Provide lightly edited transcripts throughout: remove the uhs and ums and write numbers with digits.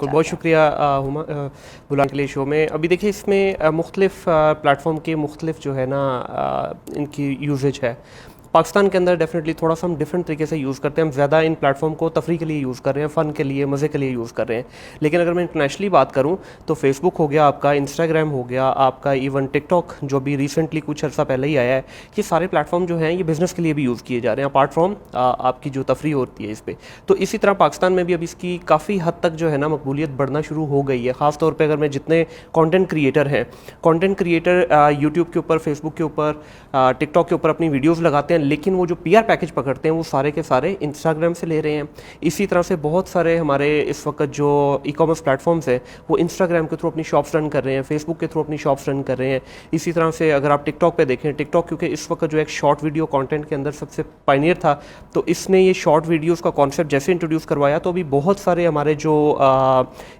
बिल्कुल, बहुत शुक्रिया बुलाने के लिए शो में। अभी देखिए इसमें मुख्तलिफ प्लेटफॉर्म के मुख्तलिफ जो है ना इनकी यूजेज है। पाकिस्तान के अंदर डेफिनेटली थोड़ा सा हम डिफरेंट तरीके से यूज़ करते हैं। हम ज़्यादा इन प्लेटफॉर्म को तफरी के लिए यूज़ कर रहे हैं, फ़न के लिए, मज़े के लिए यूज़ कर रहे हैं। लेकिन अगर मैं इंटरनेशनली बात करूँ तो फेसबुक हो गया आपका, इंस्टाग्राम हो गया आपका, इवन टिकटॉक जो भी रिसेंटली कुछ अर्सा पहले ही आया है, ये सारे प्लेटफॉर्म जो हैं ये बिज़नेस के लिए भी यूज़ किए जा रहे हैं, अपार्ट फ्रॉम आपकी जो तफरी होती है इस पर। तो इसी तरह पाकिस्तान में भी अब इसकी काफ़ी हद तक जो है ना मकबूलियत बढ़ना शुरू हो गई है। ख़ास तौर पर अगर मैं जितने कॉन्टेंट क्रिएटर हैं, कॉन्टेंट क्रिएटर यूट्यूब के ऊपर, फेसबुक के ऊपर, टिकटॉक के ऊपर अपनी वीडियोज़ लगाते हैं, लेकिन वो जो PR पैकेज पकड़ते हैं वो सारे के सारे इंस्टाग्राम से ले रहे हैं। इसी तरह से बहुत सारे हमारे इस वक्त जो ई-कॉमर्स प्लेटफॉर्म्स हैं वो इंस्टाग्राम के थ्रू अपनी शॉप्स रन कर रहे हैं, फेसबुक के थ्रू अपनी शॉप्स रन कर रहे हैं। इसी तरह से अगर आप टिकटॉक पे देखें, टिकटॉक क्योंकि इस वक्त जो एक शॉर्ट वीडियो कंटेंट के अंदर सबसे पायनियर था, तो इसने ये शॉर्ट वीडियोस का कॉन्सेप्ट जैसे इंट्रोड्यूस करवाया, तो अभी बहुत सारे हमारे जो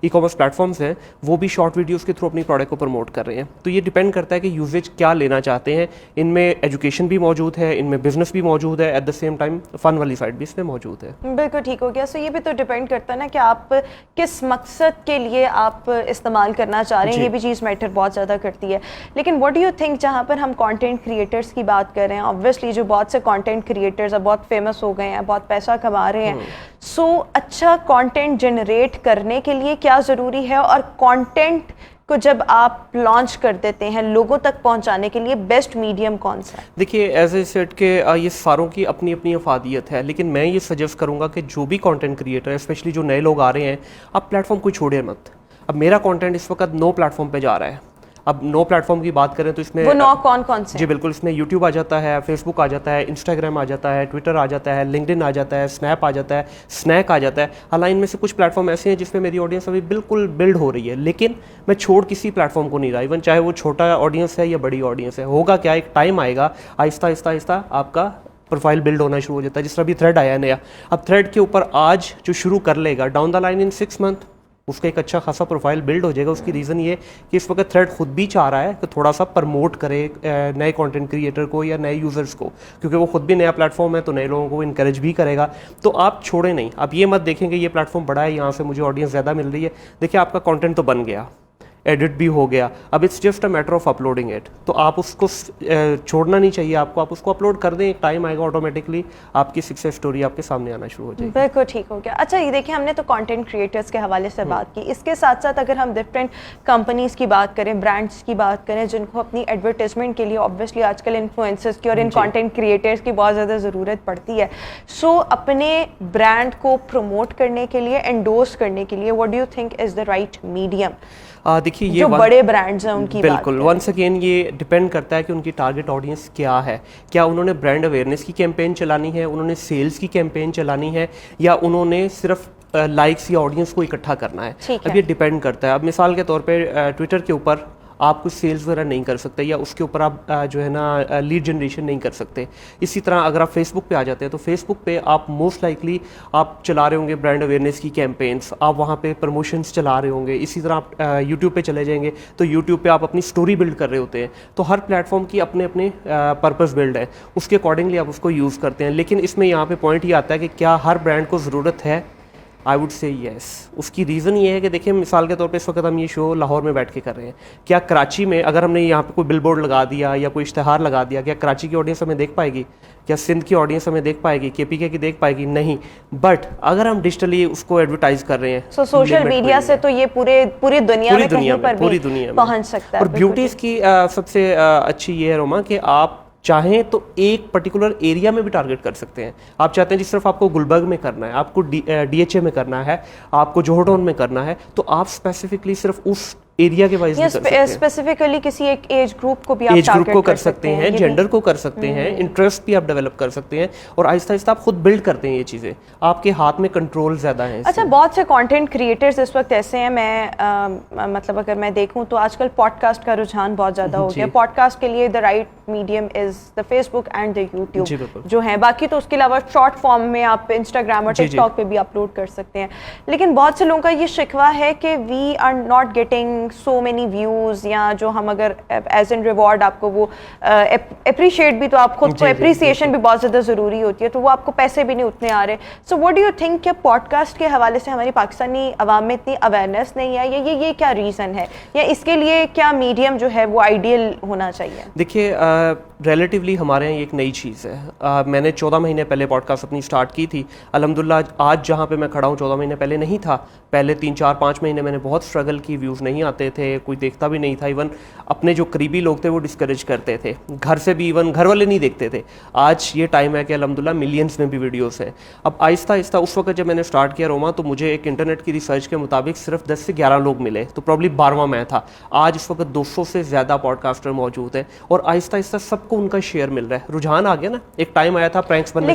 ई-कॉमर्स प्लेटफॉर्म्स हैं वो भी शॉर्ट वीडियोज़ के थ्रू अपनी प्रोडक्ट को प्रमोट कर रहे हैं। तो ये डिपेंड करता है कि यूजेज क्या लेना चाहते हैं। इनमें एजुकेशन भी मौजूद है, इनमें बिजनेस भी मौजूद है, at the same time fun वाली साइड भी इसमें मौजूद है। बिल्कुल ठीक हो गया। सो ये भी तो डिपेंड करता है ना कि आप किस मकसद के लिए आप इस्तेमाल करना चाह रहे हैं, ये भी चीज़ मैटर बहुत ज़्यादा करती है। लेकिन व्हाट डू यू थिंक, जहाँ पर हम कंटेंट क्रिएटर्स की बात कर रहे हैं, ऑब्वियसली जो बहुत से कंटेंट क्रिएटर्स अब बहुत फेमस हो गए हैं, बहुत पैसा कमा रहे हैं, सो अच्छा कंटेंट जनरेट करने के लिए क्या ज़रूरी है, और कंटेंट को जब आप लॉन्च कर देते हैं लोगों तक पहुंचाने के लिए बेस्ट मीडियम कौन सा है? देखिए एज ए सेट के ये सारों की अपनी अपनी अफादियत है, लेकिन मैं ये सजेस्ट करूंगा कि जो भी कंटेंट क्रिएटर है, स्पेशली जो नए लोग आ रहे हैं, आप प्लेटफॉर्म को छोड़िए मत। अब मेरा कंटेंट इस वक्त 9 प्लेटफॉर्म पे जा रहा है। अब 9 प्लेटफॉर्म की बात करें तो इसमें वो 9 कौन कौन से? जी बिल्कुल, इसमें यूट्यूब आ जाता है, फेसबुक आ जाता है, इंस्टाग्राम आ जाता है, ट्विटर आ जाता है, लिंक्डइन आ जाता है, स्नैप आ जाता है, स्नैक आ जाता है। हालांकि इनमें से कुछ प्लेटफॉर्म ऐसे हैं जिसमें मेरी ऑडियंस अभी बिल्कुल बिल्ड हो रही है, लेकिन मैं छोड़ किसी प्लेटफॉर्म को नहीं रहा, इवन चाहे वो छोटा ऑडियंस है या बड़ी ऑडियंस है। होगा क्या, एक टाइम आएगा, आहिस्ता आहिस्ता आहिस्ता आपका प्रोफाइल बिल्ड होना शुरू हो जाता है। जिस तरह अभी थ्रेड आया नया, अब थ्रेड के ऊपर आज जो शुरू कर लेगा, down the line in 6 month उसका एक अच्छा खासा प्रोफाइल बिल्ड हो जाएगा। उसकी रीज़न ये कि इस वक्त थ्रेड खुद भी चाह रहा है कि थोड़ा सा प्रमोट करे नए कंटेंट क्रिएटर को या नए यूज़र्स को, क्योंकि वो खुद भी नया प्लेटफॉर्म है तो नए लोगों को इनकरेज भी करेगा। तो आप छोड़े नहीं, आप ये मत देखेंगे ये प्लेटफॉर्म बड़ा है, यहाँ से मुझे ऑडियंस ज़्यादा मिल रही है। देखिए आपका कंटेंट तो बन गया, एडिट भी हो गया, अब it's just a matter of uploading it. तो आप उसको छोड़ना नहीं चाहिए आपको, आप उसको अपलोड कर दें, एक टाइम आएगा ऑटोमेटिकली आपकी सक्सेस स्टोरी आपके सामने आना शुरू हो जाएगी। बिल्कुल ठीक हो गया। अच्छा ये देखिए, हमने तो कंटेंट क्रिएटर्स के हवाले से बात की, इसके साथ साथ अगर हम डिफरेंट कंपनीज की बात करें, ब्रांड्स की बात करें, जिनको अपनी एडवर्टाइजमेंट के लिए ऑब्वियसली आजकल इन्फ्लुएंसर्स की और इन कंटेंट क्रिएटर्स की बहुत ज़्यादा ज़रूरत पड़ती है। सो अपने ब्रांड को प्रमोट करने के लिए, एंडोर्स करने के लिए, what do you think is the right medium? देखिए ये जो बड़े ब्रांड्स हैं उनकी बिल्कुल वंस अगेन ये डिपेंड करता है कि उनकी टारगेट ऑडियंस क्या है। क्या उन्होंने ब्रांड अवेयरनेस की कैंपेन चलानी है, उन्होंने सेल्स की कैंपेन चलानी है, या उन्होंने सिर्फ लाइक्स या ऑडियंस को इकट्ठा करना है। अब ये डिपेंड करता है। अब मिसाल के तौर पे ट्विटर के ऊपर आप कुछ सेल्स वगैरह नहीं कर सकते, या उसके ऊपर आप जो है ना लीड जनरेशन नहीं कर सकते। इसी तरह अगर आप फेसबुक पे आ जाते हैं तो फेसबुक पे आप मोस्ट लाइकली आप चला रहे होंगे ब्रांड अवेयरनेस की कैंपेन्स, आप वहाँ पे प्रमोशंस चला रहे होंगे। इसी तरह आप यूट्यूब पे चले जाएंगे तो यूट्यूब पे आप अपनी स्टोरी बिल्ड कर रहे होते हैं। तो हर प्लेटफॉर्म की अपने अपने पर्पस बिल्ड है, उसके अकॉर्डिंगली आप उसको यूज़ करते हैं। लेकिन इसमें यहाँ पे पॉइंट ये आता है कि क्या हर ब्रांड को ज़रूरत है? I would say yes. उसकी रीज़न ये है कि देखिए मिसाल के तौर पे इस वक्त हम ये शो लाहौर में बैठ के कर रहे हैं, क्या कराची में अगर हमने यहाँ पे कोई बिलबोर्ड लगा दिया या कोई इश्तेहार लगा दिया, क्या कराची की ऑडियंस हमें देख पाएगी? क्या सिंध की ऑडियंस हमें देख पाएगी? KPK की देख पाएगी? नहीं। बट अगर हम डिजिटली उसको एडवर्टाइज कर रहे हैं, सोशल मीडिया से तो ये पूरी दुनिया में कहीं पर भी पहुंच सकता है। और ब्यूटी की सबसे अच्छी ये है रोमा कि आप चाहें तो एक पर्टिकुलर एरिया में भी टारगेट कर सकते हैं। आप चाहते हैं जिस तरफ आपको गुलबर्ग में करना है, आपको DHA में करना है, आपको जोहर टाउन में करना है, तो आप स्पेसिफिकली सिर्फ उस एरिया के वाइज स्पेसिफिकली किसी एक एज ग्रुप को भी आप टारगेट कर सकते हैं, जेंडर को कर सकते हैं, इंटरेस्ट भी आप डेवलप कर सकते हैं, और आहिस्ता आहिस्ता आप खुद बिल्ड करते हैं। ये चीज़ें आपके हाथ में कंट्रोल ज़्यादा है। अच्छा बहुत से कंटेंट क्रिएटर्स इस वक्त ऐसे हैं, मैं मतलब अगर मैं देखूं तो आजकल पॉडकास्ट का रुझान बहुत ज़्यादा हो गया। पॉडकास्ट के लिए the right medium is the Facebook and the YouTube जो है। बाकी तो उसके अलावा शॉर्ट फॉर्म में आप इंस्टाग्राम और टिकटॉक पे भी अपलोड कर सकते हैं। लेकिन बहुत से लोगों का ये शिकवा है कि we are not getting getting so many views, या जो हम अगर एज एन रिवॉर्ड आपको वो अप्रिशिएट भी, तो आप खुद को अप्रिसिएशन भी बहुत ज़्यादा ज़रूरी होती है, तो वो आपको पैसे भी नहीं उतने आ रहे। So what do you think कि पॉडकास्ट के हवाले से हमारी पाकिस्तानी अवाम में इतनी अवेयरनेस नहीं है, या ये क्या रीज़न है, या इसके लिए क्या मीडियम जो है वो आइडियल होना चाहिए? देखिए रिलेटिवली हमारे यहाँ ये एक नई चीज़ है। मैंने 14 महीने पहले पॉडकास्ट अपनी स्टार्ट की थी। अल्हम्दुलिल्लाह आज जहाँ पे मैं खड़ा हूँ 14 महीने पहले नहीं था। पहले 3, 4, 5 महीने मैंने बहुत स्ट्रगल की, व्यूज़ नहीं आते थे, कोई देखता भी नहीं था। इवन अपने जो करीबी लोग थे वो डिस्करेज करते थे, घर से भी इवन घर वाले नहीं देखते थे। आज ये टाइम है कि अल्हम्दुलिल्लाह मिलियंस में भी वीडियोस हैं। अब आहिस्ता आहिस्ता उस वक्त जब मैंने स्टार्ट किया रोमा, तो मुझे एक इंटरनेट की रिसर्च के मुताबिक सिर्फ 10 से 11 लोग मिले, तो प्रॉब्ली 12वां मैं था। आज इस वक्त 200 से ज़्यादा पॉडकास्टर मौजूद हैं और आहिस्ता आहिस्ता सबको उनका शेयर मिल रहा है। रुझान आ गया ना, एक टाइम आया था प्रैंक्स बनने